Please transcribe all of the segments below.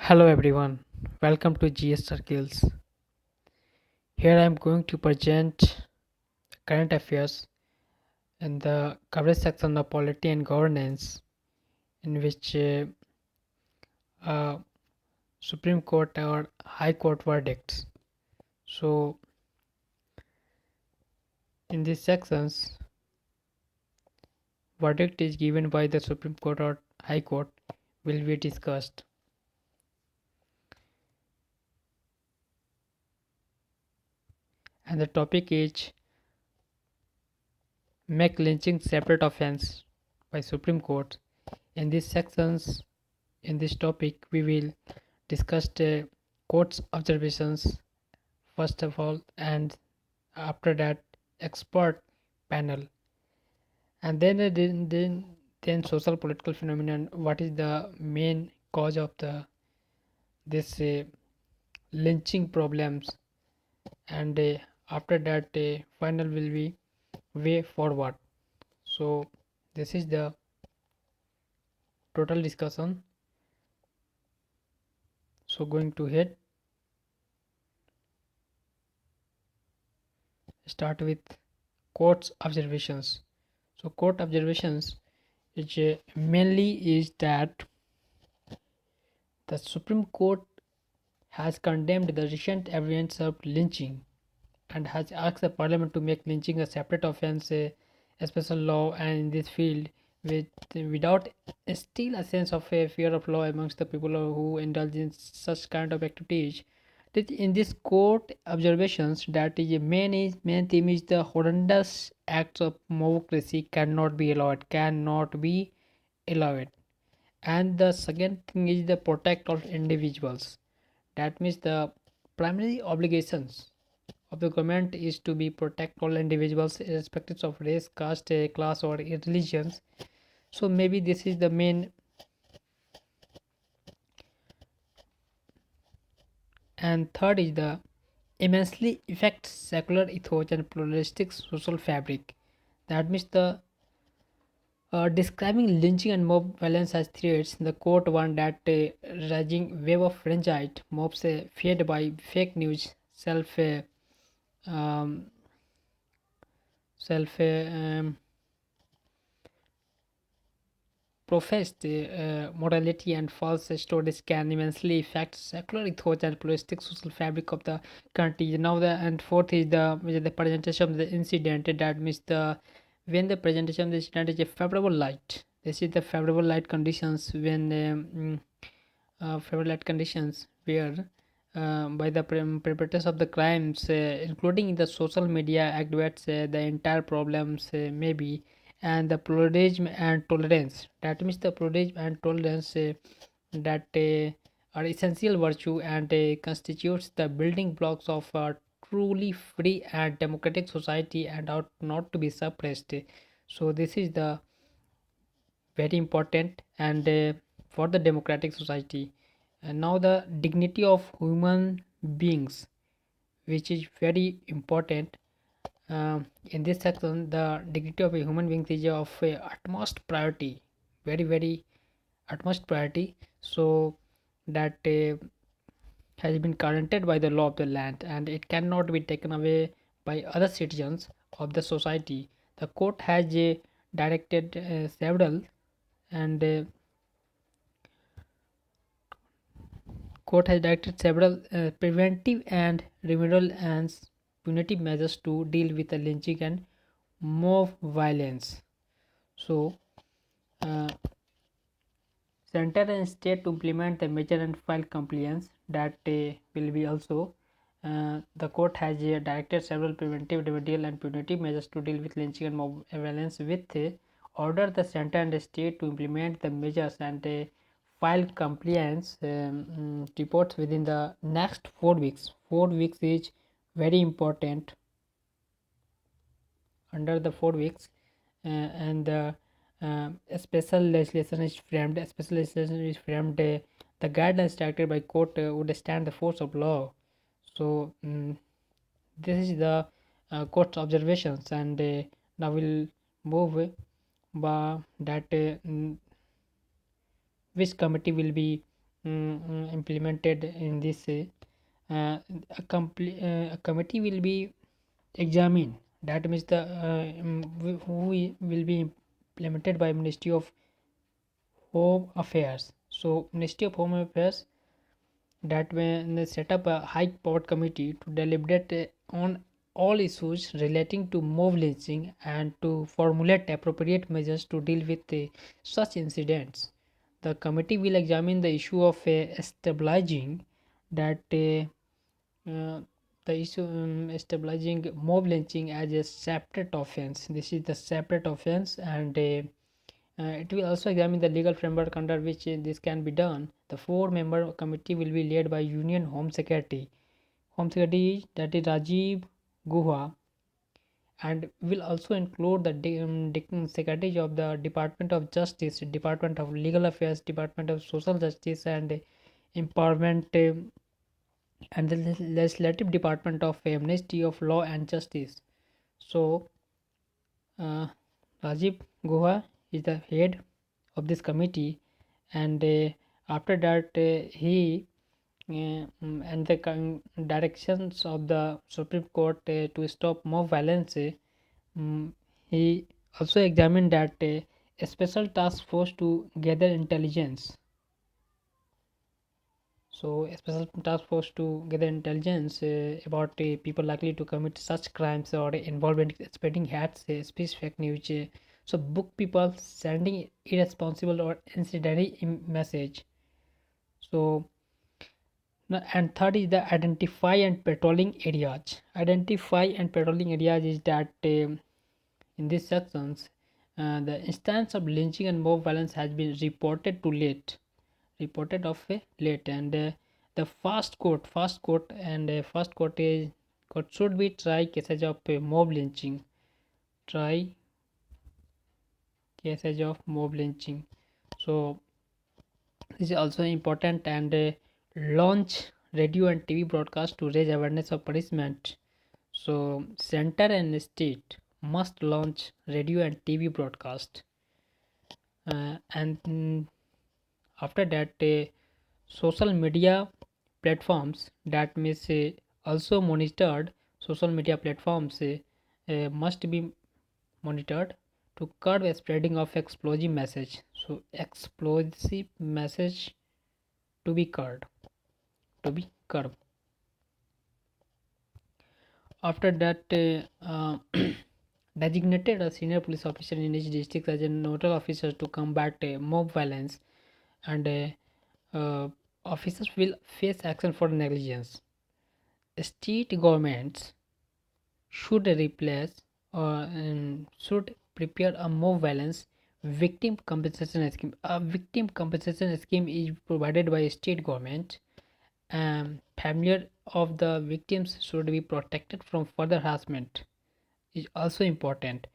Hello everyone, welcome to GS Circles. Here I am going to present current affairs in the coverage section of polity and governance, in which uh, Supreme Court or High Court verdicts. So, in these sections, verdict is given by the Supreme Court or High Court will be discussed, and the topic is make lynching separate offense by Supreme Court. In these sections, in this topic, we will discuss the court's observations first of all, and after that, expert panel, and then social political phenomenon. What is the main cause of the this lynching problems, and after that, final will be way forward. So this is the total discussion. So going to head start with court's observations. So court observations which mainly is that the Supreme Court has condemned the recent evidence of lynching and has asked the Parliament to make lynching a separate offence, a special law, and in this field, with without still a sense of a fear of law amongst the people who indulge in such kind of activities. In this court observations, that is main theme is the horrendous acts of democracy cannot be allowed, and the second thing is the protect of individuals. That means the primary obligations of the government is to be protect all individuals irrespective of race, caste, class, or religions. So maybe this is the main. And third is the immensely affect secular ethos and pluralistic social fabric. That means the describing lynching and mob violence as threats, the court warned that rising wave of fringite mobs fed by fake news, um, self professed morality and false stories can immensely affect secular ethos and pluralistic social fabric of the country. Now the and fourth is the presentation of the incident. That means the when the presentation of the incident is a favorable light. This is the favorable light conditions when favorable light conditions where by the perpetrators of the crimes, including the social media activates the entire problems maybe, and the pluralism and tolerance. That means the pluralism and tolerance that are essential virtue and constitutes the building blocks of a truly free and democratic society and ought not to be suppressed. So this is the very important and for the democratic society. And now the dignity of human beings, which is very important. In this section, the dignity of a human being is of utmost priority, very utmost priority. So that has been guaranteed by the law of the land, and it cannot be taken away by other citizens of the society. The court has directed several and court has directed several preventive and remedial and punitive measures to deal with the lynching and mob violence. So, uh, center and state to implement the measure and file compliance that will be also. The court has directed several preventive, remedial, and punitive measures to deal with lynching and mob violence with order the center and the state to implement the measures and file compliance reports within the next 4 weeks. 4 weeks is very important under the 4 weeks, and a special legislation is framed. A special legislation is framed. The guidelines directed by court would stand the force of law. So this is the court's observations, and now we'll move that which committee will be implemented in this, a committee will be examined. That means the will be implemented by Ministry of Home Affairs. So Ministry of Home Affairs that when they set up a high powered committee to deliberate on all issues relating to mob lynching and to formulate appropriate measures to deal with such incidents. The committee will examine the issue of stabilizing that the issue stabilizing mob lynching as a separate offense. This is the separate offense, and it will also examine the legal framework under which this can be done. The four-member committee will be led by Union Home Secretary. Home Secretary, that is Rajiv Guha, and will also include the secretaries of the Department of Justice, Department of Legal Affairs, Department of Social Justice and Empowerment, and the Legislative Department of Ministry of Law and Justice. So, uh, Rajiv Guha is the head of this committee, and after that he and the directions of the Supreme Court to stop mob violence. Mm, he also examined that a special task force to gather intelligence. So, a special task force to gather intelligence about people likely to commit such crimes or involved in spreading hate speech, fake news. So, book people sending irresponsible or incendiary message. So, and third is the identify and patrolling areas. Identify and patrolling areas is that in these sections, the instance of lynching and mob violence has been reported of late, and the fast court is court should be try cases of mob lynching, try cases of mob lynching. So this is also important, and launch radio and TV broadcast to raise awareness of punishment. So center and state must launch radio and TV broadcast, and after that social media platforms, that means also monitored. Social media platforms must be monitored to curb a spreading of explosive message. So explosive message to be curbed. After that designated a senior police officer in each district as a nodal officer to combat mob violence, and officers will face action for negligence. State governments should replace or should prepare a mob violence victim compensation scheme. A victim compensation scheme is provided by state government. Family of the victims should be protected from further harassment. Is also important.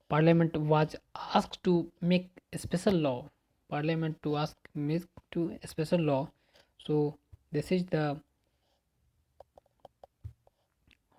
Parliament was asked to make a special law. Parliament to ask make to a special law. So this is the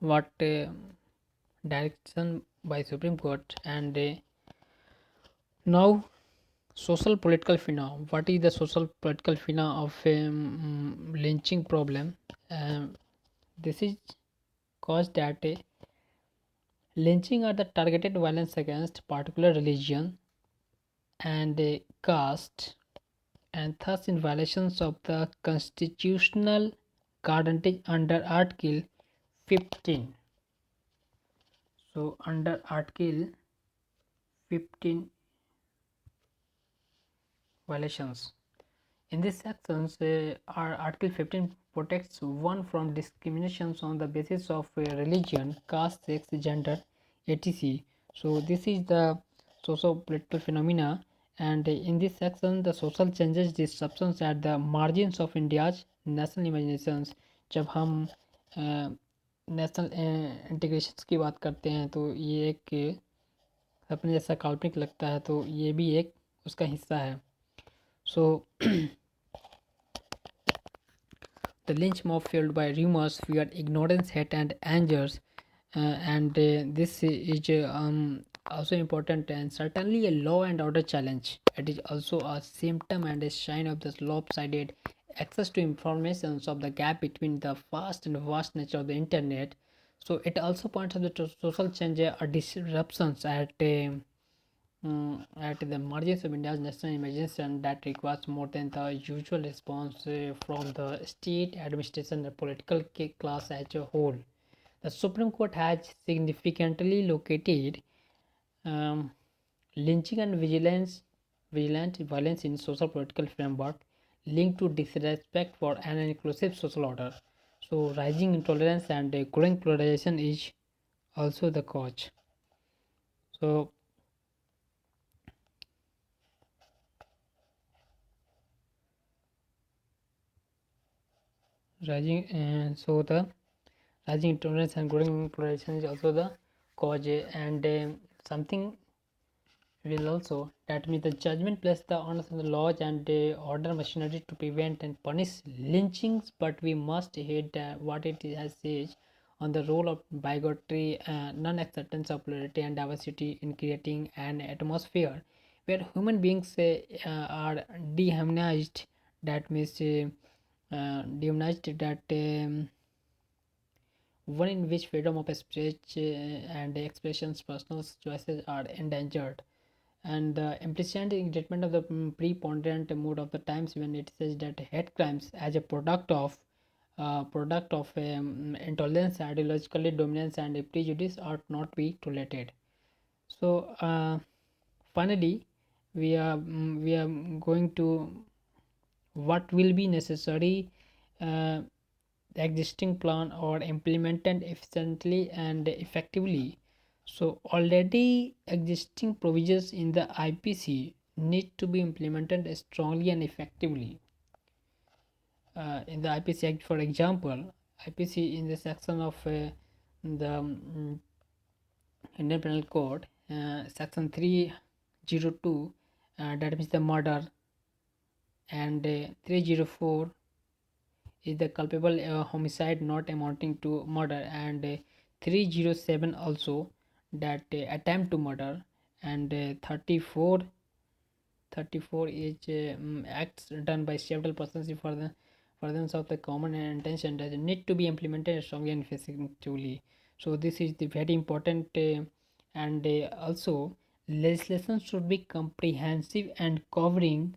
what direction by Supreme Court, and now social political phenomena. What is the social political phenomena of lynching problem? This is caused that lynching are the targeted violence against particular religion and caste, and thus in violations of the constitutional guarantee under Article 15. So under Article 15 violations. In these sections, our Article 15 protects one from discriminations on the basis of religion, caste, sex, gender, etc. So this is the socio-political phenomena, and in this section, the social changes disruptions at the margins of India's national imaginations. जब हम national integration की बात करते हैं तो ये एक अपने जैसा काल्पनिक लगता है, तो ये भी एक उसका हिस्सा है. So the lynch mob fueled by rumors, fear, ignorance, hate, and angers, and this is also important and certainly a law and order challenge. It is also a symptom and a sign of the lopsided access to information of the gap between the fast and vast nature of the internet. So it also points out the social change or disruptions at the margins of India's national imagination that requires more than the usual response from the state administration and political class as a whole. The Supreme Court has significantly located um, lynching and violent violence in social political framework linked to disrespect for an inclusive social order. So rising intolerance and growing polarization is also the cause. So the rising intolerance and growing polarization is also the cause, and something will also that means the judgment place the onus on the laws and order machinery to prevent and punish lynchings, but we must hit what it has says on the role of bigotry, non-acceptance of plurality and diversity in creating an atmosphere where human beings are dehumanized. That means dehumanized, that one in which freedom of speech and expressions, personal choices are endangered, and the implicit indictment of the preponderant mood of the times when it says that hate crimes as a product of intolerance, ideologically dominance, and prejudice ought not be tolerated. So finally, we are going to what will be necessary, uh, existing plan or implemented efficiently and effectively. So already existing provisions in the IPC need to be implemented strongly and effectively. In the IPC Act, for example, IPC in the section of the Indian Penal Code, section 302, that means the murder, and 304 is the culpable homicide not amounting to murder, and 307 also that attempt to murder, and 34 is acts done by several persons for the furtherance of the common intention that need to be implemented strongly and effectively. So this is the very important, and also legislation should be comprehensive and covering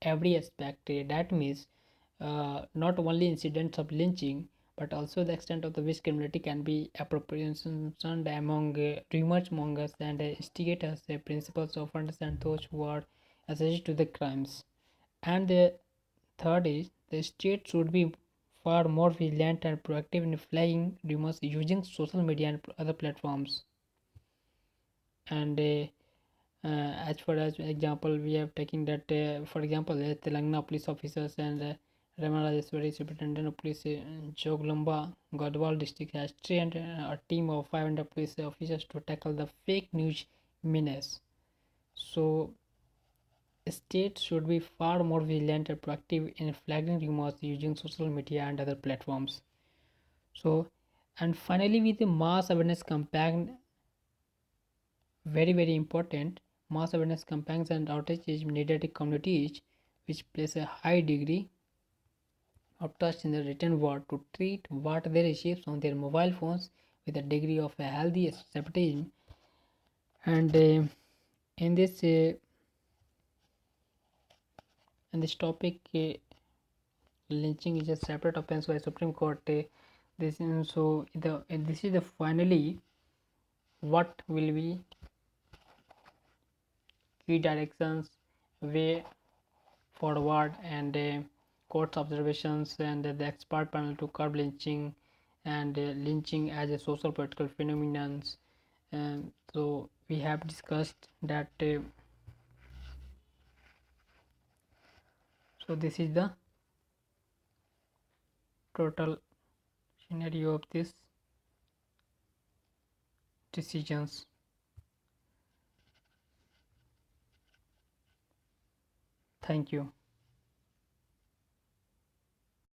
every aspect. That means not only incidents of lynching, but also the extent of the which criminality can be appropriation among rumors mongers and instigators, principles of understand those who are associated to the crimes. And the third is the state should be far more vigilant and proactive in flagging rumors using social media and other platforms. And as far as example, we have taken that for example, Telangana police officers and Ramarajaswari superintendent of police Joglamba Gadwal district has trained a team of 500 police officers to tackle the fake news menace. So states should be far more vigilant and proactive in flagging rumors using social media and other platforms. So, and finally, with the mass awareness campaign, very important, mass awareness campaigns and outreach is needed in communities which place a high degree of trust in the written word to treat what they receive on their mobile phones with a degree of a healthy skepticism. And in this topic, lynching is a separate offense by Supreme Court. This is the finally what will be key directions, way forward, and court's observations, and the expert panel to curb lynching, and lynching as a social political phenomenon. And so we have discussed that. So this is the total scenario of this decisions. Thank you.